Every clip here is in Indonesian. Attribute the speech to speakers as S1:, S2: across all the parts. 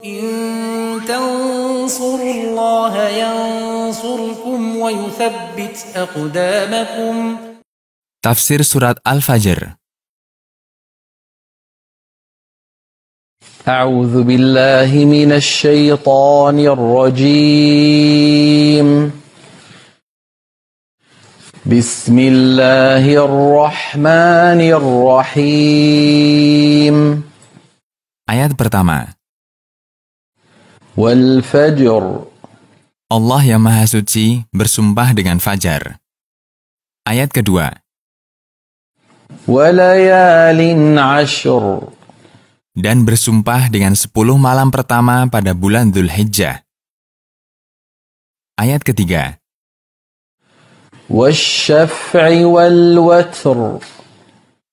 S1: إن تنصروا الله ينصركم ويثبت أقدامكم.
S2: Tafsir Surat Al-Fajr.
S3: أعوذ بالله من الشيطان الرجيم. بسم الله الرحمن الرحيم.
S2: Ayat pertama.
S3: والفجر.
S2: Allah yang Maha Suci bersumpah dengan fajar. Ayat kedua.
S3: وليال عشر.
S2: Dan bersumpah dengan 10 malam pertama pada bulan Dzulhijjah. Ayat ketiga.
S3: والشفع والوتر.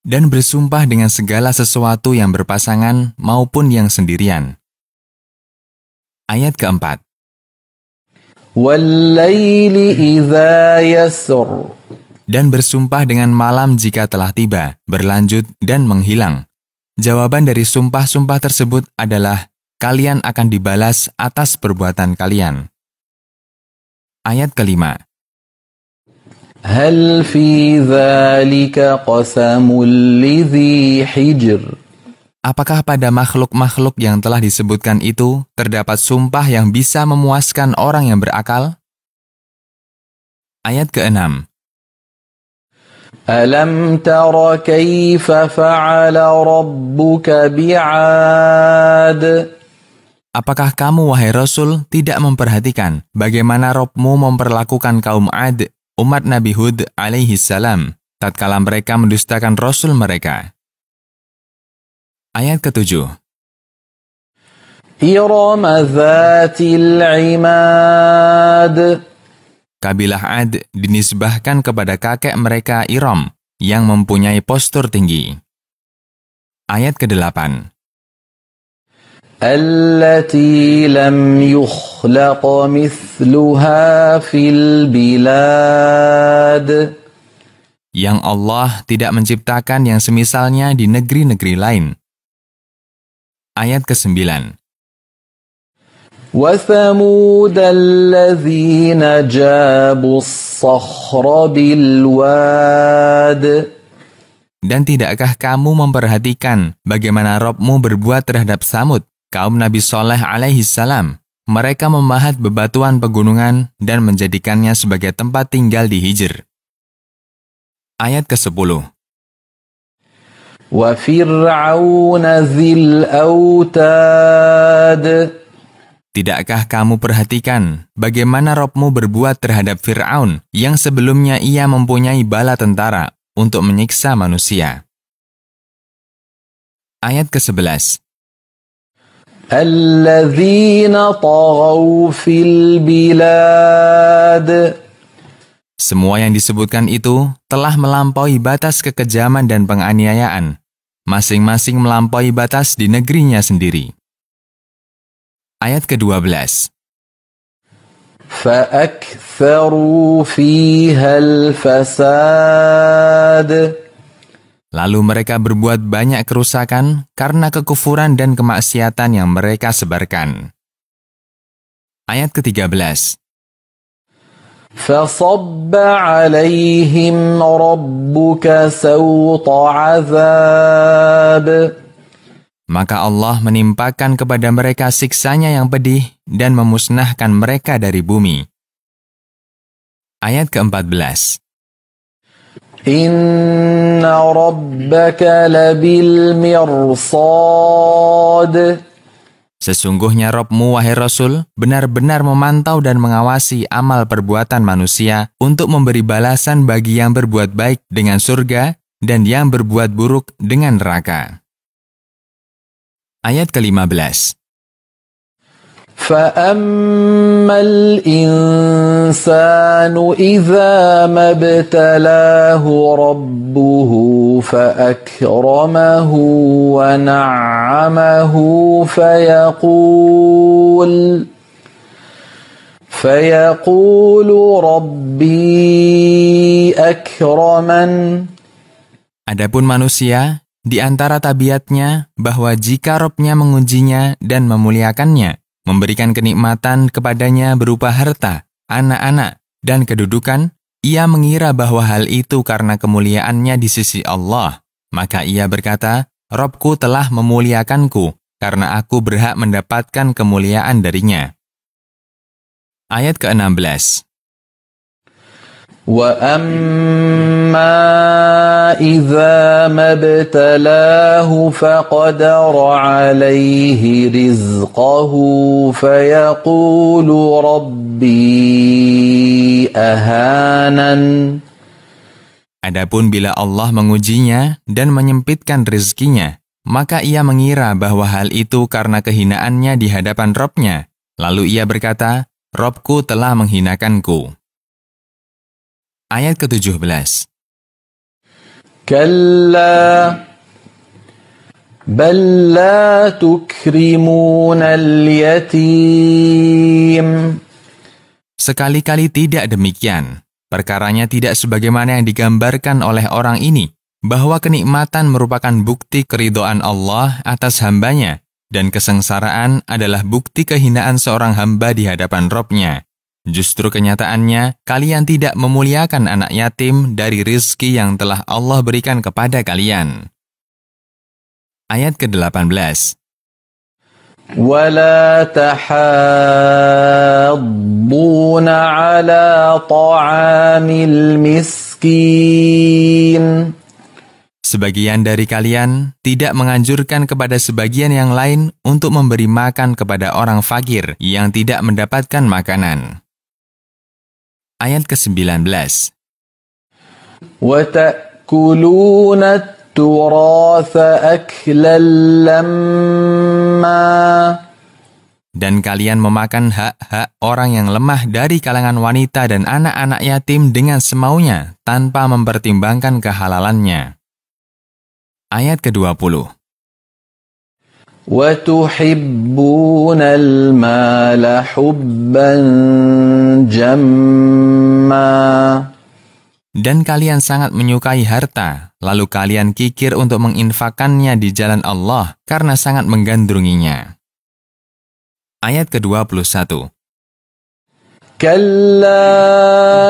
S2: Dan bersumpah dengan segala sesuatu yang berpasangan maupun yang sendirian. Ayat keempat.
S3: والليل إذا يسر.
S2: Dan bersumpah dengan malam jika telah tiba, berlanjut dan menghilang. Jawaban dari sumpah-sumpah tersebut adalah kalian akan dibalas atas perbuatan kalian. Ayat kelima.
S3: هل في ذلك قسم لذي حجر.
S2: Apakah pada makhluk-makhluk yang telah disebutkan itu terdapat sumpah yang bisa memuaskan orang yang berakal? Ayat keenam.
S3: ألم تر كيف فعل ربك بعاد.
S2: Apakah kamu, wahai Rasul, tidak memperhatikan bagaimana Rabb-mu memperlakukan kaum Ad, umat Nabi Hud alaihi salam, tatkala mereka mendustakan Rasul mereka? Ayat ketujuh.
S3: إرم ذات العماد.
S2: Kabilah Ad dinisbahkan kepada kakek mereka Iram yang mempunyai postur tinggi. Ayat ke-8.
S3: التي لم يخلق مثلها في البلاد.
S2: Yang Allah tidak menciptakan yang semisalnya di negeri-negeri lain. Ayat ke-9.
S3: وثمود الذين جابوا الصخر بالواد.
S2: Dan tidakkah kamu memperhatikan bagaimana Rabb-mu berbuat terhadap Samud, kaum Nabi Shaleh alaihi salam? Mereka memahat bebatuan pegunungan dan menjadikannya sebagai tempat tinggal di Hijr. Ayat ke-10.
S3: وفرعون ذي الأوتاد.
S2: Tidakkah kamu perhatikan bagaimana Rabb-mu berbuat terhadap Fir'aun yang sebelumnya ia mempunyai bala tentara untuk menyiksa manusia? Ayat ke-11.
S3: الذين طغوا في البلاد.
S2: Semua yang disebutkan itu telah melampaui batas kekejaman dan penganiayaan. Masing-masing melampaui batas di negerinya sendiri. Ayat ke-12.
S3: فأكثروا فيها الفساد.
S2: Lalu mereka berbuat banyak kerusakan karena kekufuran dan kemaksiatan yang mereka sebarkan. Ayat ke-13.
S3: فصب عليهم ربك سوط عذاب.
S2: Maka Allah menimpakan kepada mereka siksanya yang pedih dan memusnahkan mereka dari bumi. Ayat ke-14.
S3: Inna rabbaka labil mirsad.
S2: Sesungguhnya Rabb-mu, wahai Rasul, benar-benar memantau dan mengawasi amal perbuatan manusia untuk memberi balasan bagi yang berbuat baik dengan surga dan yang berbuat buruk dengan neraka. Ayat ke-15.
S3: فَأَمَّا الْإِنسَانُ إِذَا مَا ابْتَلَاهُ رَبُّهُ فَأَكْرَمَهُ وَنَعَّمَهُ فَيَقُولُ رَبِّي أَكْرَمَنِ.
S2: Adapun manusia, Di antara tabiatnya bahwa jika Robnya mengujinya dan memuliakannya, memberikan kenikmatan kepadanya berupa harta, anak-anak, dan kedudukan, ia mengira bahwa hal itu karena kemuliaannya di sisi Allah. Maka ia berkata, Robku telah memuliakanku, karena aku berhak mendapatkan kemuliaan darinya. Ayat ke-16.
S3: وَأَمَّا إِذَا مَا ابْتَلَاهُ فَقَدَرَ عَلَيْهِ رِزْقَهُ فَيَقُولُ رَبِّي أَهَانَنِ.
S2: Adapun bila Allah mengujinya dan menyempitkan rezekinya, maka ia mengira bahwa hal itu karena kehinaannya di hadapan Robnya. Lalu ia berkata, Robku telah menghinakanku. Ayat ke-17.
S3: كلا بل لا تكرمون اليتيم.
S2: Sekali-kali tidak demikian. Perkaranya tidak sebagaimana yang digambarkan oleh orang ini, bahwa kenikmatan merupakan bukti keridhaan Allah atas hambanya, dan kesengsaraan adalah bukti kehinaan seorang hamba di hadapan Robnya. Justru kenyataannya, kalian tidak memuliakan anak yatim dari rizki yang telah Allah berikan kepada kalian. Ayat ke-18.
S3: وَلَا تَحَاضُّونَ عَلَى طَعَامِ الْمِسْكِينِ.
S2: Sebagian dari kalian tidak menganjurkan kepada sebagian yang lain untuk memberi makan kepada orang fakir yang tidak mendapatkan makanan. Ayat ke-19.
S3: وَتَأْكُلُونَ التُّرَاثَ أَكْلًا لَمًّا.
S2: Dan kalian memakan hak-hak orang yang lemah dari kalangan wanita dan anak-anak yatim dengan semaunya tanpa mempertimbangkan kehalalannya. Ayat ke-20.
S3: وَتُحِبُّونَ الْمَالَ حُبًّا جَمًّا.
S2: Dan kalian sangat menyukai harta, lalu kalian kikir untuk menginfakannya di jalan Allah karena sangat menggandrunginya. Ayat ke-21.
S3: كَلَّا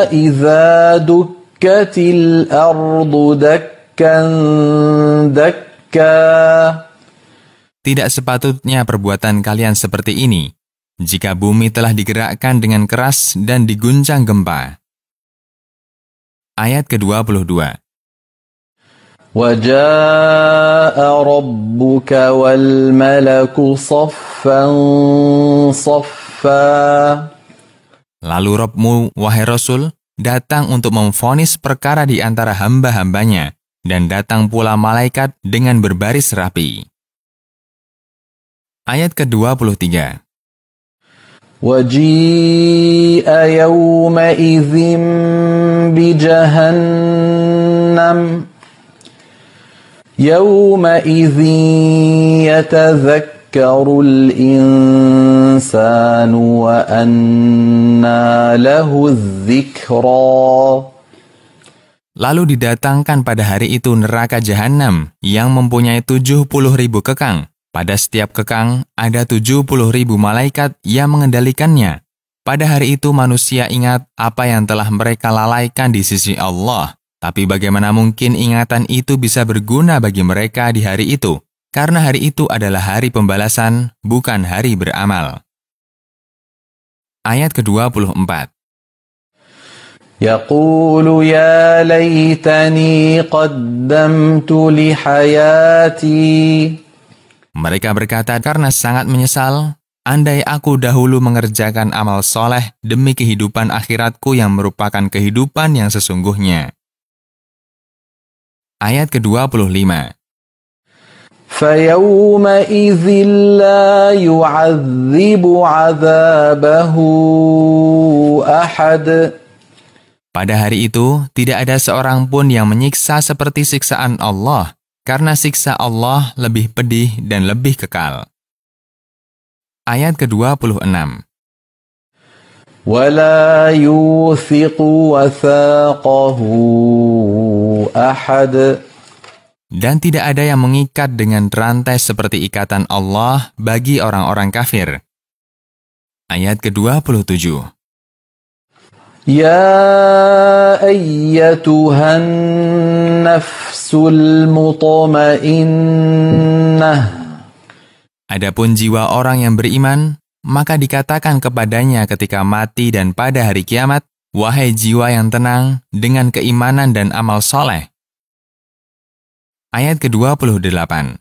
S3: إِذَا دُكَّتِ الْأَرْضُ دَكًّا دَكًّا.
S2: Tidak sepatutnya perbuatan kalian seperti ini, jika bumi telah digerakkan dengan keras dan diguncang gempa. Ayat ke-22.
S3: وَجَاءَ رَبُّكَ وَالْمَلَكُ صَفًّا صَفًّا.
S2: Lalu Rabb-Mu, wahai Rasul, datang untuk memvonis perkara di antara hamba-hambanya, dan datang pula malaikat dengan berbaris rapi. Ayat ke-23.
S3: وَجِيءَ يَوْمَئِذٍ بِجَهَنَّمَ يَوْمَئِذٍ يَتَذَكَّرُ الْإِنسَانُ وَأَنَّى لَهُ الذِّكْرَى.
S2: Lalu didatangkan pada hari itu neraka Jahannam yang mempunyai 70.000 kekang. Pada setiap kekang ada 70.000 malaikat yang mengendalikannya. Pada hari itu manusia ingat apa yang telah mereka lalaikan di sisi Allah. Tapi bagaimana mungkin ingatan itu bisa berguna bagi mereka di hari itu? Karena hari itu adalah hari pembalasan, bukan hari beramal. Ayat ke-24.
S3: يَقُولُ يَا لَيْتَنِي قَدَّمْتُ لِحَيَاتِي.
S2: Mereka berkata karena sangat menyesal, andai aku dahulu mengerjakan amal soleh demi kehidupan akhiratku yang merupakan kehidupan yang sesungguhnya. Ayat ke-25.
S3: فَيَوْمَئِذٍ لَا يُعَذِّبُ عَذَابَهُ أَحَدٌ.
S2: Pada hari itu, tidak ada seorang pun yang menyiksa seperti siksaan Allah, karena siksa Allah lebih pedih dan lebih kekal. Ayat ke-26.
S3: وَلَا يُوثِقُ وَثَاقَهُ أَحَدٌ.
S2: Dan tidak ada yang mengikat dengan rantai seperti ikatan Allah bagi orang-orang kafir. Ayat ke-27.
S3: Ya ayyatuhan nafsul mutmainnah.
S2: Adapun jiwa orang yang beriman, maka dikatakan kepadanya ketika mati dan pada hari kiamat, wahai jiwa yang tenang dengan keimanan dan amal soleh. Ayat ke-28.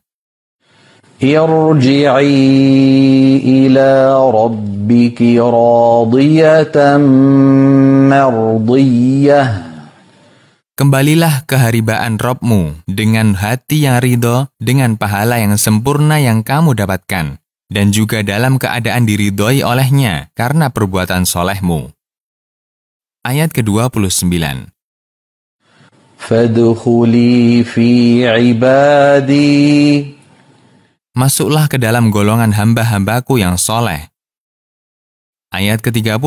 S3: Irji'i ila rabbiki radiyatan mardiyah.
S2: Kembalilah ke haribaan Rabb-mu dengan hati yang ridho, dengan pahala yang sempurna yang kamu dapatkan, dan juga dalam keadaan diridhoi olehnya karena perbuatan solehmu. Ayat ke-29.
S3: Fadkhuli fi ibadi.
S2: Masuklah ke dalam golongan hamba-hambaku yang soleh. Ayat ke-30.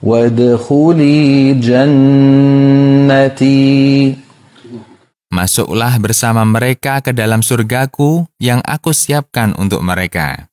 S3: Wadkhuli jannati.
S2: Masuklah bersama mereka ke dalam surgaku yang aku siapkan untuk mereka.